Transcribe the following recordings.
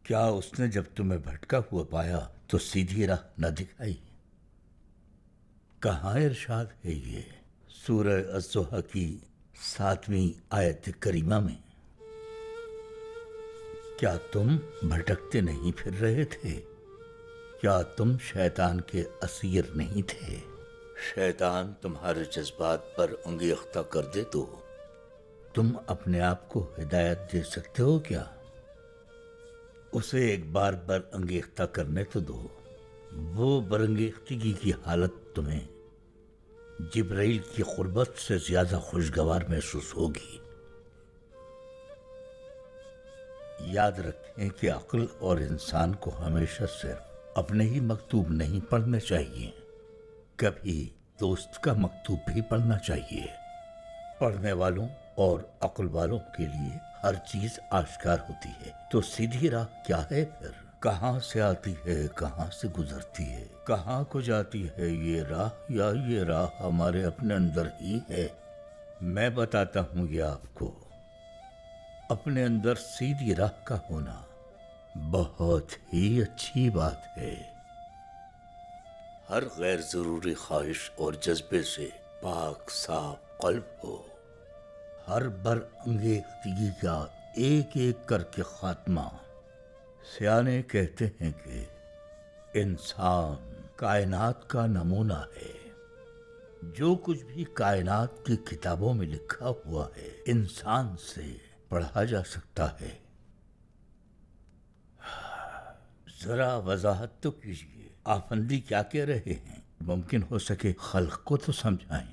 کیا اس نے جب تمہیں بھٹکا ہوا پایا تو سیدھی راہ نہ دکھائی؟ کہاں ارشاد ہے یہ سورہ الضحیٰ کی 7ویں آیت کریمہ میں؟ کیا تم بھٹکتے نہیں پھر رہے تھے؟ کیا تم شیطان کے اسیر نہیں تھے؟ شیطان تمہارے جذبات پر انگیختہ کر دے تو تم اپنے آپ کو ہدایت دے سکتے ہو کیا؟ اسے ایک بار برانگیختہ کرنے تو دو۔ وہ برانگیختگی کی حالت تمہیں جبرائیل کی قربت سے زیادہ خوشگوار محسوس ہوگی۔ یاد رکھیں کہ عقل اور انسان کو ہمیشہ صرف اپنے ہی مکتوب نہیں پڑھنے چاہیے، کبھی دوست کا مکتوب بھی پڑھنا چاہیے۔ پڑھنے والوں اور عقل والوں کے لیے ہر چیز آشکار ہوتی ہے، تو سیدھی راہ کیا ہے پھر؟ کہاں سے آتی ہے، کہاں سے گزرتی ہے، کہاں کو جاتی ہے یہ راہ، یا یہ راہ ہمارے اپنے اندر ہی ہے؟ میں بتاتا ہوں یہ آپ کو۔ اپنے اندر سیدھی راہ کا ہونا بہت ہی اچھی بات ہے۔ ہر غیر ضروری خواہش اور جذبے سے پاک صاف قلب ہو۔ ہر برانگیختگی کا ایک ایک کر کے خاتمہ۔ سیانے کہتے ہیں کہ انسان کائنات کا نمونہ ہے۔ جو کچھ بھی کائنات کی کتابوں میں لکھا ہوا ہے انسان سے پڑھا جا سکتا ہے۔ ذرا وضاحت تو کیجیے، آفندی کیا کہہ رہے ہیں؟ ممکن ہو سکے خلق کو تو سمجھائیں۔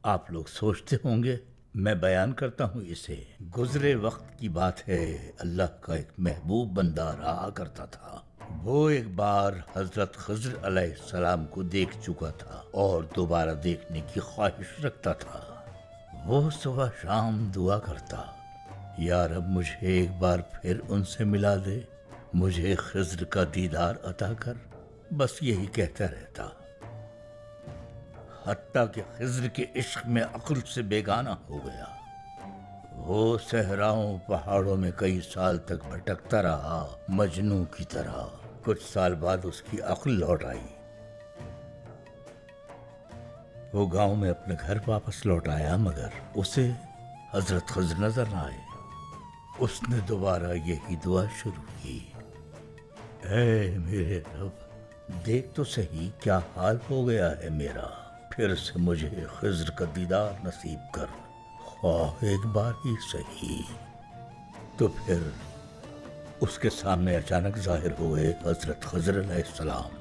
آپ لوگ سوچتے ہوں گے میں بیان کرتا ہوں اسے۔ گزرے وقت کی بات ہے، اللہ کا ایک محبوب بندہ رہا کرتا تھا۔ وہ ایک بار حضرت خضر علیہ السلام کو دیکھ چکا تھا اور دوبارہ دیکھنے کی خواہش رکھتا تھا۔ وہ صبح شام دعا کرتا، یا رب مجھے ایک بار پھر ان سے ملا دے، مجھے خضر کا دیدار عطا کر، بس یہی کہتا رہتا۔ حتیٰ کہ خضر کے عشق میں عقل سے بیگانہ ہو گیا۔ وہ صحراؤں پہاڑوں میں کئی سال تک بھٹکتا رہا مجنوں کی طرح۔ کچھ سال بعد اس کی عقل لوٹ آئی۔ وہ گاؤں میں اپنے گھر واپس لوٹ آیا، مگر اسے حضرت خضر نظر نہ آئے۔ اس نے دوبارہ یہی دعا شروع کی، اے میرے رب دیکھ تو صحیح کیا حال ہو گیا ہے میرا، پھر سے مجھے خضر کا دیدار نصیب کر، خواہ ایک بار ہی صحیح۔ تو پھر اس کے سامنے اچانک ظاہر ہوئے حضرت خضر علیہ السلام۔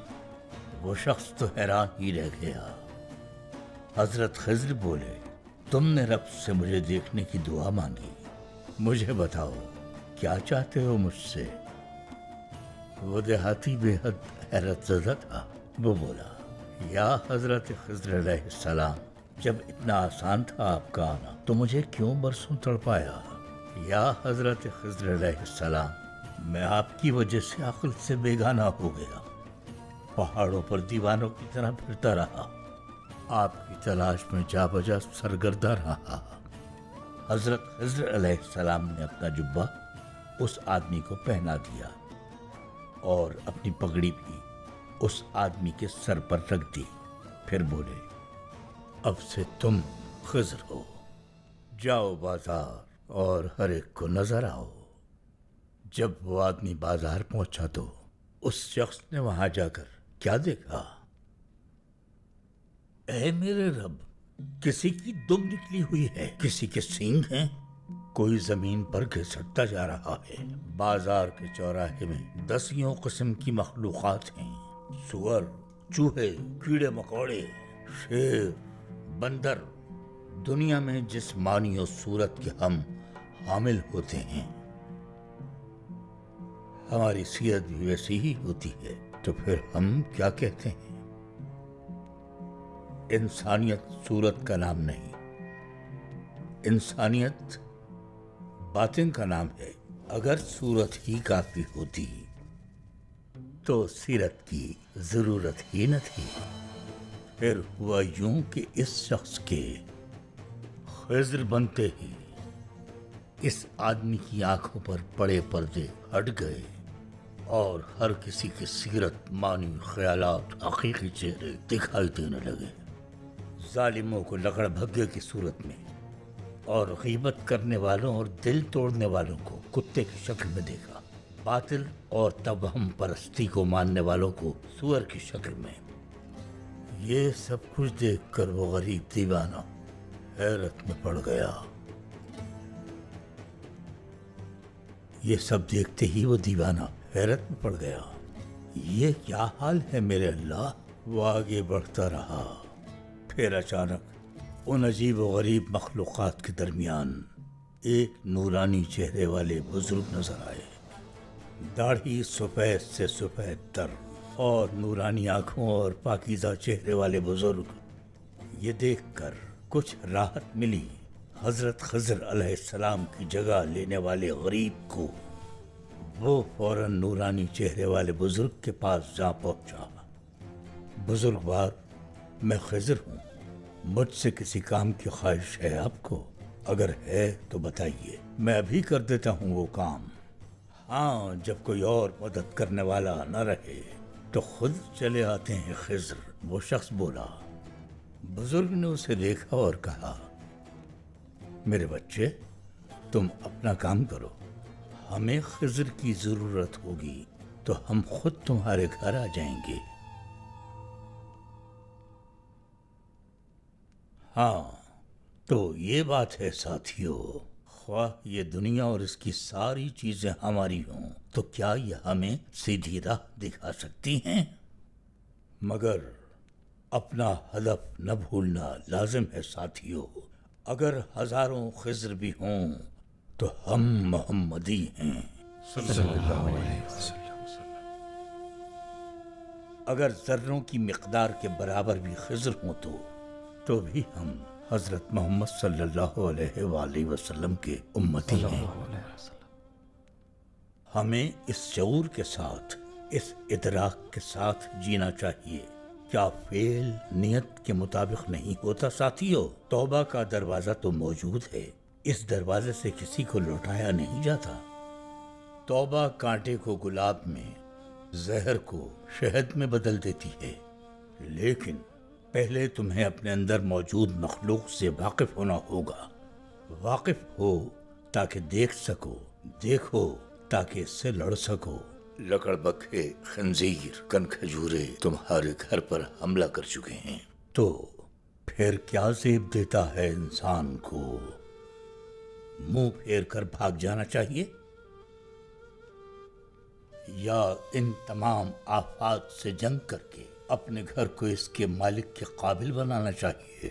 وہ شخص تو حیران ہی رہ گیا۔ حضرت خضر بولے، تم نے رب سے مجھے دیکھنے کی دعا مانگی، مجھے بتاؤ کیا چاہتے ہو مجھ سے؟ وہ دیہاتی بے حد حیرت زدہ تھا۔ وہ بولا، یا حضرت خضر علیہ السلام، جب اتنا آسان تھا آپ کا آنا تو مجھے کیوں برسوں تڑپایا؟ یا حضرت خضر علیہ السلام، میں آپ کی وجہ سے عقل سے بیگانہ ہو گیا، پہاڑوں پر دیوانوں کی طرح پھرتا رہا، آپ کی تلاش میں جا بجا سرگردہ رہا۔ حضرت خضر علیہ السلام نے اپنا جبہ اس آدمی کو پہنا دیا اور اپنی پگڑی بھی اس آدمی کے سر پر رکھ دی۔ پھر بولے، اب سے تم خضر ہو، جاؤ بازار اور ہر ایک کو نظر آؤ۔ جب وہ آدمی بازار پہنچا تو اس شخص نے وہاں جا کر کیا دیکھا؟ اے میرے رب، کسی کی دم نکلی ہوئی ہے، کسی کے سینگ ہیں، کوئی زمین پر گھسٹتا جا رہا ہے۔ بازار کے چوراہے میں 10 قسم کی مخلوقات ہیں، سور، چوہے، کیڑے مکوڑے، شیر، بندر، دنیا میں جس معنی و صورت کے ہم حامل ہوتے ہیں ہماری سیرت بھی ویسی ہی ہوتی ہے، تو پھر ہم کیا کہتے ہیں؟ انسانیت صورت کا نام نہیں، انسانیت باطن کا نام ہے۔ اگر صورت ہی کافی ہوتی تو سیرت کی ضرورت ہی نہ تھی۔ پھر ہوا یوں کہ اس شخص کے خضر بنتے ہی اس آدمی کی آنکھوں پر پڑے پردے ہٹ گئے اور ہر کسی کی سیرت، معنی، خیالات، حقیقی چہرے دکھائی دینے لگے۔ ظالموں کو لکڑ بھگے کی صورت میں، اور غیبت کرنے والوں اور دل توڑنے والوں کو کتے کی شکل میں دیکھا، باطل اور توہم پرستی کو ماننے والوں کو سور کی شکل میں۔ یہ سب کچھ دیکھ کر وہ غریب دیوانہ حیرت میں پڑ گیا۔ یہ سب دیکھتے ہی وہ دیوانہ حیرت میں پڑ گیا۔ یہ کیا حال ہے میرے اللہ؟ وہ آگے بڑھتا رہا، پھر اچانک ان عجیب و غریب مخلوقات کے درمیان ایک نورانی چہرے والے بزرگ نظر آئے۔ داڑھی سفید سے سفید تر اور نورانی آنکھوں اور پاکیزہ چہرے والے بزرگ۔ یہ دیکھ کر کچھ راحت ملی۔ حضرت خضر علیہ السلام کی جگہ لینے والے غریب کو وہ فوراً نورانی چہرے والے بزرگ کے پاس جا پہنچا۔ بزرگوار، میں خضر ہوں، مجھ سے کسی کام کی خواہش ہے آپ کو؟ اگر ہے تو بتائیے، میں ابھی کر دیتا ہوں وہ کام۔ ہاں، جب کوئی اور مدد کرنے والا نہ رہے تو خود چلے آتے ہیں خضر، وہ شخص بولا۔ بزرگ نے اسے دیکھا اور کہا، میرے بچے، تم اپنا کام کرو، ہمیں خضر کی ضرورت ہوگی تو ہم خود تمہارے گھر آ جائیں گے۔ ہاں، تو یہ بات ہے ساتھیو، خواہ یہ دنیا اور اس کی ساری چیزیں ہماری ہوں تو کیا یہ ہمیں سیدھی راہ دکھا سکتی ہیں؟ مگر اپنا ہدف نہ بھولنا لازم ہے ساتھیو۔ اگر ہزاروں خضر بھی ہوں تو ہم محمدی ہیں صلی اللہ علیہ وسلم۔ اگر ذروں کی مقدار کے برابر بھی خضر ہوں تو بھی ہم حضرت محمد صلی اللہ علیہ وآلہ وسلم کے امتی ہیں۔ ہمیں اس شعور کے ساتھ، اس ادراک کے ساتھ جینا چاہیے۔ کیا فعل نیت کے مطابق نہیں ہوتا ساتھیو؟ توبہ کا دروازہ تو موجود ہے، اس دروازے سے کسی کو لوٹایا نہیں جاتا۔ توبہ کانٹے کو گلاب میں، زہر کو شہد میں بدل دیتی ہے، لیکن پہلے تمہیں اپنے اندر موجود مخلوق سے واقف ہونا ہوگا۔ واقف ہو تاکہ دیکھ سکو، دیکھو تاکہ اس سے لڑ سکو۔ لکڑ بکھے خنزیر کن کھجورے تمہارے گھر پر حملہ کر چکے ہیں، تو پھر کیا زیب دیتا ہے انسان کو؟ منہ پھیر کر بھاگ جانا چاہیے یا ان تمام آفات سے جنگ کر کے اپنے گھر کو اس کے مالک کے قابل بنانا چاہیے؟